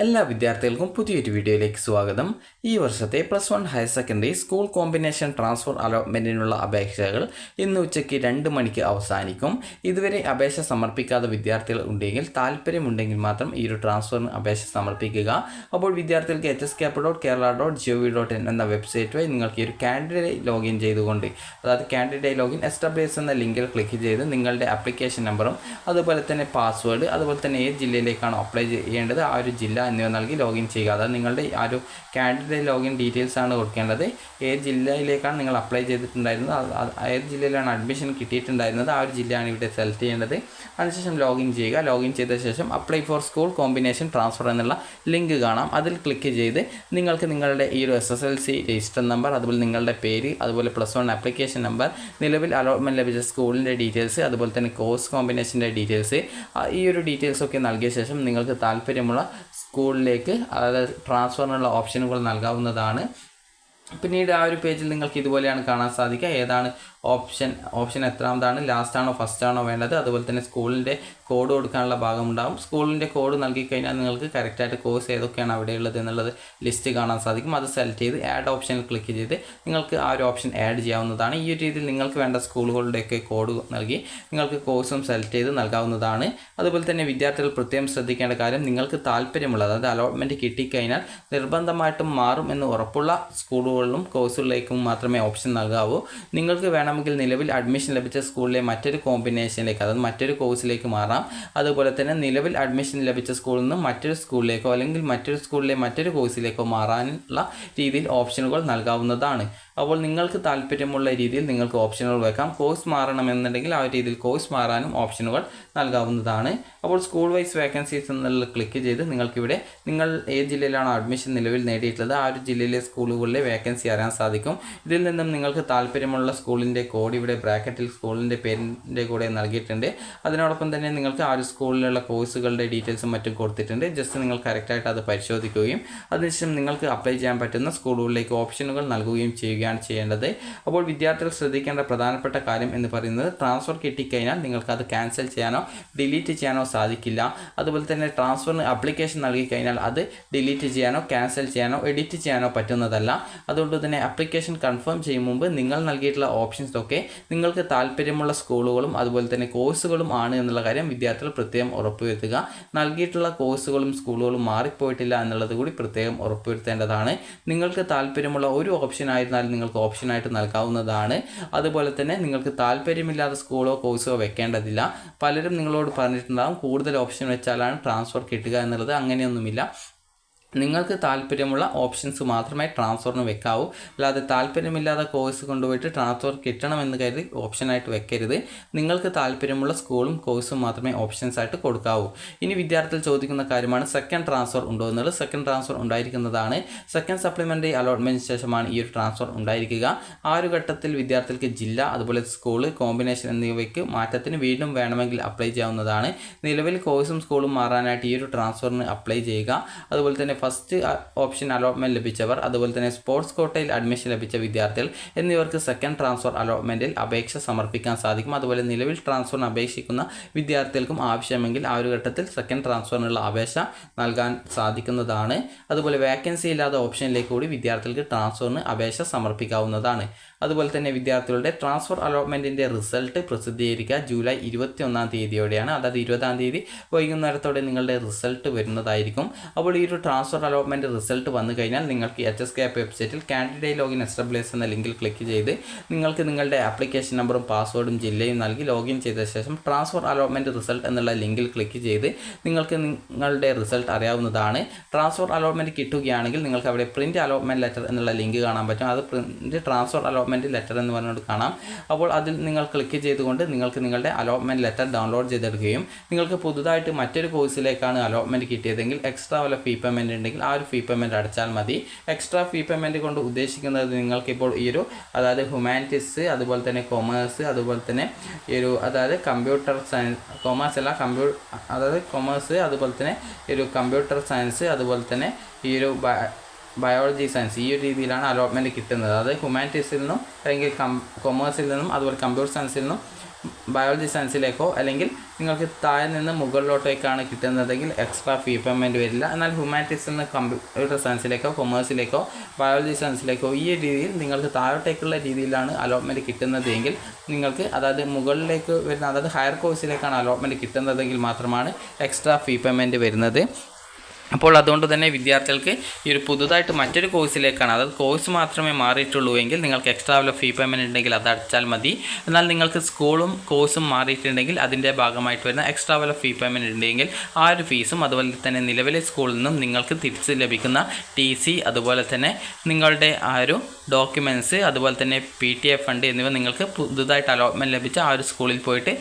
എല്ലാ വിദ്യാർത്ഥികൾക്കും പുതിയൊരു വീഡിയോയിലേക്ക് സ്വാഗതം. ഈ വർഷത്തെ +1 higher secondary school combination transfer അലോട്ട്മെൻറ്റിനുള്ള അപേക്ഷകൾ ഇന്ന് ഉച്ചയ്ക്ക് 2 മണിക്ക് അവസാനിക്കും. ഇതുവരെ അപേക്ഷ സമർപ്പിക്കാത്ത വിദ്യാർത്ഥികൾ ഉണ്ടെങ്കിൽ താല്പര്യമുണ്ടെങ്കിൽ മാത്രം ഈ ഒരു ട്രാൻസ്ഫറിന് അപേക്ഷ സമർപ്പിക്കുക. അപ്പോൾ വിദ്യാർത്ഥികൾക്ക് hscap.kerala.gov.in എന്ന വെബ്സൈറ്റ് വഴി നിങ്ങൾക്ക് ഈ ഒരു കാൻഡിഡേറ്റ് ലോഗിൻ ചെയ്തുകൊണ്ട്, അതായത് കാൻഡിഡേറ്റ് ലോഗിൻ എസ്റ്റാബ്ലിഷ് എന്ന ലിങ്കിൽ ക്ലിക്ക് ചെയ്ത് നിങ്ങളുടെ ആപ്ലിക്കേഷൻ നമ്പറും അതുപോലെ തന്നെ പാസ്വേഡ്, അതുപോലെ തന്നെ ഏത് ജില്ലയിലേക്കാണോ അപ്ലൈ ചെയ്യേണ്ടത് ആ ഒരു ജില്ല എന്നിവ നൽകി ലോഗിൻ ചെയ്യുക. അതായത് നിങ്ങളുടെ ആ ഒരു കാൻഡിഡേറ്റ് ലോഗിൻ ഡീറ്റെയിൽസ് ആണ് കൊടുക്കേണ്ടത്. ഏത് ജില്ലയിലേക്കാണ് നിങ്ങൾ അപ്ലൈ ചെയ്തിട്ടുണ്ടായിരുന്നത്, ഏത് ജില്ലയിലാണ് അഡ്മിഷൻ കിട്ടിയിട്ടുണ്ടായിരുന്നത് ആ ഒരു ജില്ലയാണ് ഇവിടെ സെലക്ട് ചെയ്യേണ്ടത്. അതിനുശേഷം ലോഗിൻ ചെയ്യുക. ലോഗിൻ ചെയ്ത ശേഷം apply for school combination transfer എന്നുള്ള ലിങ്ക് കാണാം. അതിൽ ക്ലിക്ക് ചെയ്ത് നിങ്ങൾക്ക് നിങ്ങളുടെ ഈ ഒരു SSLC രജിസ്റ്റർ നമ്പർ, അതുപോലെ നിങ്ങളുടെ പേര്, അതുപോലെ +1 ആപ്ലിക്കേഷൻ നമ്പർ, നിലവിൽ അലോട്ട്മെൻറ്റ് ലഭിച്ച സ്കൂളിൻ്റെ ഡീറ്റെയിൽസ്, അതുപോലെ തന്നെ കോഴ്സ് കോമ്പിനേഷൻ്റെ ഡീറ്റെയിൽസ്, ഈ ഒരു ഡീറ്റെയിൽസൊക്കെ നൽകിയ ശേഷം നിങ്ങൾക്ക് താല്പര്യമുള്ള സ്കൂളിലേക്ക്, അതായത് ട്രാൻസ്ഫറിനുള്ള ഓപ്ഷനുകൾ നൽകാവുന്നതാണ്. പിന്നീട് ആ ഒരു പേജിൽ നിങ്ങൾക്ക് ഇതുപോലെയാണ് കാണാൻ സാധിക്കുക. ഏതാണ് ഓപ്ഷൻ എത്രാമതാണ്, ലാസ്റ്റാണോ ഫസ്റ്റാണോ വേണ്ടത്, അതുപോലെ തന്നെ സ്കൂളിൻ്റെ കോഡ് കൊടുക്കാനുള്ള ഭാഗമുണ്ടാകും. സ്കൂളിൻ്റെ കോഡ് നൽകിക്കഴിഞ്ഞാൽ നിങ്ങൾക്ക് കറക്റ്റായിട്ട് കോഴ്സ് ഏതൊക്കെയാണ് അവിടെയുള്ളത് എന്നുള്ളത് ലിസ്റ്റ് കാണാൻ സാധിക്കും. അത് സെലക്ട് ചെയ്ത് ആഡ് ഓപ്ഷനിൽ ക്ലിക്ക് ചെയ്ത് നിങ്ങൾക്ക് ആ ഒരു ഓപ്ഷൻ ആഡ് ചെയ്യാവുന്നതാണ്. ഈ ഒരു രീതിയിൽ നിങ്ങൾക്ക് വേണ്ട സ്കൂളുകളുടെയൊക്കെ കോഡ് നൽകി നിങ്ങൾക്ക് കോഴ്സും സെലക്ട് ചെയ്ത് നൽകാവുന്നതാണ്. അതുപോലെ തന്നെ വിദ്യാർത്ഥികൾ പ്രത്യേകം ശ്രദ്ധിക്കേണ്ട കാര്യം, നിങ്ങൾക്ക് താല്പര്യമുള്ളത്, അതായത് അലോട്ട്മെൻറ്റ് കിട്ടിക്കഴിഞ്ഞാൽ നിർബന്ധമായിട്ടും മാറും എന്ന് ഉറപ്പുള്ള സ്കൂളുകളിലും കോഴ്സുകളിലേക്കും മാത്രമേ ഓപ്ഷൻ നൽകാവൂ. നിങ്ങൾക്ക് വേണമെങ്കിൽ നിലവിൽ അഡ്മിഷൻ ലഭിച്ച സ്കൂളിലെ മറ്റൊരു കോമ്പിനേഷനിലേക്ക്, അതായത് മറ്റൊരു കോഴ്സിലേക്ക് മാറാം. അതുപോലെ തന്നെ നിലവിൽ അഡ്മിഷൻ ലഭിച്ച സ്കൂളിൽ നിന്ന് മറ്റൊരു സ്കൂളിലേക്കോ അല്ലെങ്കിൽ മറ്റൊരു സ്കൂളിലെ മറ്റൊരു കോഴ്സിലേക്കോ മാറാനുള്ള രീതിയിൽ ഓപ്ഷനുകൾ നൽകാവുന്നതാണ്. അപ്പോൾ നിങ്ങൾക്ക് താല്പര്യമുള്ള രീതിയിൽ നിങ്ങൾക്ക് ഓപ്ഷനുകൾ വെക്കാം. കോഴ്സ് മാറണമെന്നുണ്ടെങ്കിൽ ആ രീതിയിൽ കോഴ്സ് മാറാനും ഓപ്ഷനുകൾ നൽകാവുന്നതാണ്. അപ്പോൾ സ്കൂൾ വൈസ് വേക്കൻസീസ് എന്നുള്ള ക്ലിക്ക് ചെയ്ത് നിങ്ങൾക്കിവിടെ നിങ്ങൾ ഏത് ജില്ലയിലാണോ അഡ്മിഷൻ നിലവിൽ നേടിയിട്ടുള്ളത് ആ ഒരു ജില്ലയിലെ സ്കൂളുകളിലെ വേക്കൻസി അറിയാൻ സാധിക്കും. ഇതിൽ നിന്നും നിങ്ങൾക്ക് താല്പര്യമുള്ള സ്കൂളിൻ്റെ കോഡ് ഇവിടെ ബ്രാക്കറ്റിൽ സ്കൂളിൻ്റെ പേരിൻ്റെ കൂടെ നൽകിയിട്ടുണ്ട്. അതിനോടൊപ്പം തന്നെ നിങ്ങൾക്ക് ആ ഒരു സ്കൂളിലുള്ള കോഴ്സുകളുടെ ഡീറ്റെയിൽസും മറ്റും കൊടുത്തിട്ടുണ്ട്. ജസ്റ്റ് നിങ്ങൾ കറക്റ്റായിട്ട് അത് പരിശോധിക്കുകയും അതിനുശേഷം നിങ്ങൾക്ക് അപ്ലൈ ചെയ്യാൻ പറ്റുന്ന സ്കൂളുകളിലേക്ക് ഓപ്ഷനുകൾ നൽകുകയും ചെയ്യുകയാണ് ചെയ്യേണ്ടത്. അപ്പോൾ വിദ്യാർത്ഥികൾ ശ്രദ്ധിക്കേണ്ട പ്രധാനപ്പെട്ട കാര്യം എന്ന് പറയുന്നത്, ട്രാൻസ്ഫർ കിട്ടിക്കഴിഞ്ഞാൽ നിങ്ങൾക്ക് അത് ക്യാൻസൽ ചെയ്യാനോ ഡിലീറ്റ് ചെയ്യാനോ സാധിക്കില്ല. അതുപോലെ തന്നെ ട്രാൻസ്ഫറിന് ആപ്ലിക്കേഷൻ നൽകി കഴിഞ്ഞാൽ അത് ഡിലീറ്റ് ചെയ്യാനോ ക്യാൻസൽ ചെയ്യാനോ എഡിറ്റ് ചെയ്യാനോ പറ്റുന്നതല്ല. അതുകൊണ്ട് തന്നെ ആപ്ലിക്കേഷൻ കൺഫേം ചെയ്യും മുമ്പ് നിങ്ങൾ നൽകിയിട്ടുള്ള ഓപ്ഷൻസ് ഒക്കെ നിങ്ങൾക്ക് താല്പര്യമുള്ള സ്കൂളുകളും അതുപോലെ തന്നെ കോഴ്സുകളും ആണ് എന്നുള്ള കാര്യം വിദ്യാർത്ഥികൾ പ്രത്യേകം ഉറപ്പുവരുത്തുക. നൽകിയിട്ടുള്ള കോഴ്സുകളും സ്കൂളുകളും മാറിപ്പോയിട്ടില്ല എന്നുള്ളത് കൂടി പ്രത്യേകം ഉറപ്പുവരുത്തേണ്ടതാണ്. നിങ്ങൾക്ക് താല്പര്യമുള്ള ഒരു ഓപ്ഷൻ ആയിരുന്നാലും നിങ്ങൾക്ക് ഓപ്ഷനായിട്ട് നൽകാവുന്നതാണ്. അതുപോലെ തന്നെ നിങ്ങൾക്ക് താല്പര്യമില്ലാത്ത സ്കൂളോ കോഴ്സോ വെക്കേണ്ടതില്ല. പലരും നിങ്ങളോട് പറഞ്ഞിട്ടുണ്ടാകും കൂടുതൽ ഓപ്ഷൻ വെച്ചാലാണ് ട്രാൻസ്ഫർ കിട്ടുക എന്നുള്ളത്. അങ്ങനെയൊന്നുമില്ല. നിങ്ങൾക്ക് താല്പര്യമുള്ള ഓപ്ഷൻസ് മാത്രമേ ട്രാൻസ്ഫറിന് വെക്കാവൂ. അല്ലാതെ താല്പര്യമില്ലാത്ത കോഴ്സ് കൊണ്ടുപോയിട്ട് ട്രാൻസ്ഫർ കിട്ടണമെന്ന് കരുതി ഓപ്ഷനായിട്ട് വെക്കരുത്. നിങ്ങൾക്ക് താല്പര്യമുള്ള സ്കൂളും കോഴ്സും മാത്രമേ ഓപ്ഷൻസ് ആയിട്ട് കൊടുക്കാവൂ. ഇനി വിദ്യാർത്ഥികൾ ചോദിക്കുന്ന കാര്യമാണ്, സെക്കൻഡ് ട്രാൻസ്ഫർ ഉണ്ടോ എന്നുള്ളത്. സെക്കൻഡ് ട്രാൻസ്ഫർ ഉണ്ടായിരിക്കുന്നതാണ്. സെക്കൻഡ് സപ്ലിമെൻ്ററി അലോട്ട്മെൻറ്റിന് ശേഷമാണ് ഈ ഒരു ട്രാൻസ്ഫർ ഉണ്ടായിരിക്കുക. ആ ഒരു ഘട്ടത്തിൽ വിദ്യാർത്ഥികൾക്ക് ജില്ല, അതുപോലെ സ്കൂള്, കോമ്പിനേഷൻ എന്നിവയ്ക്ക് മാറ്റത്തിന് വീണ്ടും വേണമെങ്കിൽ അപ്ലൈ ചെയ്യാവുന്നതാണ്. നിലവിൽ കോഴ്സും സ്കൂളും മാറാനായിട്ട് ഈ ഒരു ട്രാൻസ്ഫറിന് അപ്ലൈ ചെയ്യുക. അതുപോലെ തന്നെ ഫസ്റ്റ് ഓപ്ഷൻ അലോട്ട്മെൻറ്റ് ലഭിച്ചവർ, അതുപോലെ തന്നെ സ്പോർട്സ് കോട്ടയിൽ അഡ്മിഷൻ ലഭിച്ച വിദ്യാർത്ഥികൾ എന്നിവർക്ക് സെക്കൻഡ് ട്രാൻസ്ഫർ അലോട്ട്മെൻറ്റിൽ അപേക്ഷ സമർപ്പിക്കാൻ സാധിക്കും. അതുപോലെ നിലവിൽ ട്രാൻസ്ഫറിന് അപേക്ഷിക്കുന്ന വിദ്യാർത്ഥികൾക്കും ആവശ്യമെങ്കിൽ ആ ഒരു ഘട്ടത്തിൽ സെക്കൻഡ് ട്രാൻസ്ഫറിനുള്ള അപേക്ഷ നൽകാൻ സാധിക്കുന്നതാണ്. അതുപോലെ വേക്കൻസി ഇല്ലാത്ത ഓപ്ഷനിലേക്ക് കൂടി വിദ്യാർത്ഥികൾക്ക് ട്രാൻസ്ഫറിന് അപേക്ഷ സമർപ്പിക്കാവുന്നതാണ്. അതുപോലെ തന്നെ വിദ്യാർത്ഥികളുടെ ട്രാൻസ്ഫർ അലോട്ട്മെൻറ്റിൻ്റെ റിസൾട്ട് പ്രസിദ്ധീകരിക്കുക ജൂലൈ 21-ാം തീയതിയോടെയാണ്. അതായത് 20-ാം തീയതി വൈകുന്നേരത്തോടെ നിങ്ങളുടെ റിസൾട്ട് വരുന്നതായിരിക്കും. അപ്പോൾ ഈ ഒരു ട്രാൻസ്ഫർ അലോട്ട്മെൻറ്റ് റിസൾട്ട് വന്നു കഴിഞ്ഞാൽ നിങ്ങൾക്ക് hscap വെബ്സൈറ്റിൽ കാൻഡിഡേറ്റ് ലോഗിൻ എസ്റ്റാബ്ലിഷ് എന്ന ലിങ്കിൽ ക്ലിക്ക് ചെയ്ത് നിങ്ങൾക്ക് നിങ്ങളുടെ ആപ്ലിക്കേഷൻ നമ്പറും പാസ്വേഡും ജില്ലയും നൽകി ലോഗിൻ ചെയ്ത ശേഷം ട്രാൻസ്ഫർ അലോട്ട്മെൻറ്റ് റിസൾട്ട് എന്നുള്ള ലിങ്കിൽ ക്ലിക്ക് ചെയ്ത് നിങ്ങൾക്ക് നിങ്ങളുടെ റിസൾട്ട് അറിയാവുന്നതാണ്. ട്രാൻസ്ഫർ അലോട്ട്മെൻറ്റ് കിട്ടുകയാണെങ്കിൽ നിങ്ങൾക്ക് അവിടെ പ്രിൻറ്റ് അലോട്ട്മെൻറ്റ് ലെറ്റർ എന്നുള്ള ലിങ്ക് കാണാൻ പറ്റും. അത് പ്രിൻറ്റ് ട്രാൻസ്ഫർ അലോട്ട്മെൻറ്റ് ലെറ്റർ എന്ന് പറഞ്ഞുകൊണ്ട് കാണാം. അപ്പോൾ അതിൽ നിങ്ങൾ ക്ലിക്ക് ചെയ്തുകൊണ്ട് നിങ്ങൾക്ക് നിങ്ങളുടെ അലോട്ട്മെൻറ്റ് ലെറ്റർ ഡൗൺലോഡ് ചെയ്തെടുക്കുകയും നിങ്ങൾക്ക് പുതുതായിട്ട് മറ്റൊരു കോഴ്സിലേക്കാണ് അലോട്ട്മെൻറ്റ് കിട്ടിയതെങ്കിൽ എക്സ്ട്രാ വല്ല ഫീ പേയ്മെൻറ്റ് ഉണ്ടെങ്കിൽ ആ ഒരു ഫീ പേയ്മെൻറ്റ് അടച്ചാൽ മതി. എക്സ്ട്രാ ഫീ പേയ്മെൻറ്റ് കൊണ്ട് ഉദ്ദേശിക്കുന്നത് നിങ്ങൾക്കിപ്പോൾ ഈ ഒരു, അതായത് ഹ്യൂമാനിറ്റീസ്, അതുപോലെ തന്നെ കൊമേഴ്സ്, അതുപോലെ തന്നെ ഈ ഒരു, അതായത് കമ്പ്യൂട്ടർ സയൻസ്, കൊമേഴ്സ് അല്ല അതായത് കൊമേഴ്സ്, അതുപോലെ തന്നെ ഈ ഒരു കമ്പ്യൂട്ടർ സയൻസ്, അതുപോലെ തന്നെ ഈ ഒരു ബയോളജി സയൻസ്, ഈ ഒരു രീതിയിലാണ് അലോട്ട്മെൻറ്റ് കിട്ടുന്നത്. അതായത് ഹ്യൂമാനിറ്റീസിൽ നിന്നും അല്ലെങ്കിൽ കൊമേഴ്സിൽ നിന്നും അതുപോലെ കമ്പ്യൂട്ടർ സയൻസിൽ നിന്നും ബയോളജി സയൻസിലേക്കോ അല്ലെങ്കിൽ നിങ്ങൾക്ക് താഴെ നിന്ന് മുകളിലോട്ടേക്കാണ് കിട്ടുന്നതെങ്കിൽ എക്സ്ട്രാ ഫീ പേയ്മെൻറ്റ് വരില്ല. എന്നാൽ ഹ്യൂമാനിറ്റീസിൽ നിന്ന് കമ്പ്യൂട്ടർ സയൻസിലേക്കോ കൊമേഴ്സിലേക്കോ ബയോളജി സയൻസിലേക്കോ ഈ രീതിയിൽ നിങ്ങൾക്ക് താഴോട്ടേക്കുള്ള രീതിയിലാണ് അലോട്ട്മെൻറ്റ് കിട്ടുന്നത് എങ്കിൽ നിങ്ങൾക്ക് അതായത് മുകളിലേക്ക് വരുന്ന അതായത് ഹയർ കോഴ്സിലേക്കാണ് അലോട്ട്മെൻറ്റ് കിട്ടുന്നതെങ്കിൽ മാത്രമാണ് എക്സ്ട്രാ ഫീ പേയ്മെൻറ്റ് വരുന്നത്. അപ്പോൾ അതുകൊണ്ട് തന്നെ വിദ്യാർത്ഥികൾക്ക് ഈ ഒരു പുതുതായിട്ട് മറ്റൊരു കോഴ്സിലേക്കാണ് അതായത് കോഴ്സ് മാത്രമേ മാറിയിട്ടുള്ളൂ എങ്കിൽ നിങ്ങൾക്ക് എക്സ്ട്രാ വല്ല ഫീ പേയ്മെൻറ്റ് ഉണ്ടെങ്കിൽ അത് അടച്ചാൽ മതി. എന്നാൽ നിങ്ങൾക്ക് സ്കൂളും കോഴ്സും മാറിയിട്ടുണ്ടെങ്കിൽ അതിൻ്റെ ഭാഗമായിട്ട് വരുന്ന എക്സ്ട്രാ വല്ല ഫീ പേയ്മെൻറ്റ് ഉണ്ടെങ്കിൽ ആ ഒരു ഫീസും അതുപോലെ തന്നെ നിലവിലെ സ്കൂളിൽ നിന്നും നിങ്ങൾക്ക് തിരിച്ച് ലഭിക്കുന്ന TC അതുപോലെ തന്നെ നിങ്ങളുടെ ആ ഒരു ഡോക്യുമെൻറ്റ്സ് അതുപോലെ തന്നെ PTA ഫണ്ട് എന്നിവ നിങ്ങൾക്ക് പുതുതായിട്ട് അലോട്ട്മെൻറ്റ് ലഭിച്ച ആ ഒരു സ്കൂളിൽ പോയിട്ട്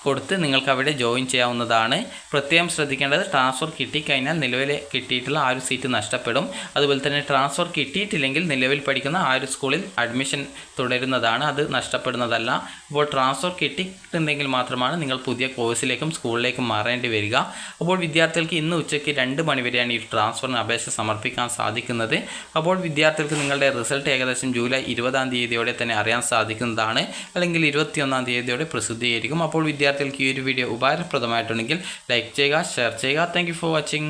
കൊടുത്ത് നിങ്ങൾക്ക് അവിടെ ജോയിൻ ചെയ്യാവുന്നതാണ്. പ്രത്യേകം ശ്രദ്ധിക്കേണ്ടത് ട്രാൻസ്ഫർ കിട്ടിക്കഴിഞ്ഞാൽ നിലവിൽ കിട്ടിയിട്ടുള്ള ആ ഒരു സീറ്റ് നഷ്ടപ്പെടും. അതുപോലെ തന്നെ ട്രാൻസ്ഫർ കിട്ടിയിട്ടില്ലെങ്കിൽ നിലവിൽ പഠിക്കുന്ന ആ ഒരു സ്കൂളിൽ അഡ്മിഷൻ തുടരുന്നതാണ്, അത് നഷ്ടപ്പെടുന്നതല്ല. അപ്പോൾ ട്രാൻസ്ഫർ കിട്ടിയിട്ടുണ്ടെങ്കിൽ മാത്രമാണ് നിങ്ങൾ പുതിയ കോഴ്സിലേക്കും സ്കൂളിലേക്കും മാറേണ്ടി വരിക. അപ്പോൾ വിദ്യാർത്ഥികൾക്ക് ഇന്ന് ഉച്ചയ്ക്ക് 2 മണി വരെയാണ് ഈ ട്രാൻസ്ഫറിന് അപേക്ഷ സമർപ്പിക്കാൻ സാധിക്കുന്നത്. അപ്പോൾ വിദ്യാർത്ഥികൾക്ക് നിങ്ങളുടെ റിസൾട്ട് ഏകദേശം ജൂലൈ 20-ാം തീയതിയോടെ തന്നെ അറിയാൻ സാധിക്കുന്നതാണ്, അല്ലെങ്കിൽ 21-ാം തീയതിയോടെ പ്രസിദ്ധീകരിക്കും. അപ്പോൾ വിദ്യാർത്ഥികൾക്ക് ഈ ഒരു വീഡിയോ ഉപകാരപ്രദമായിട്ടുണ്ടെങ്കിൽ ലൈക്ക് ചെയ്യുക, ഷെയർ ചെയ്യുക. Thank you for watching.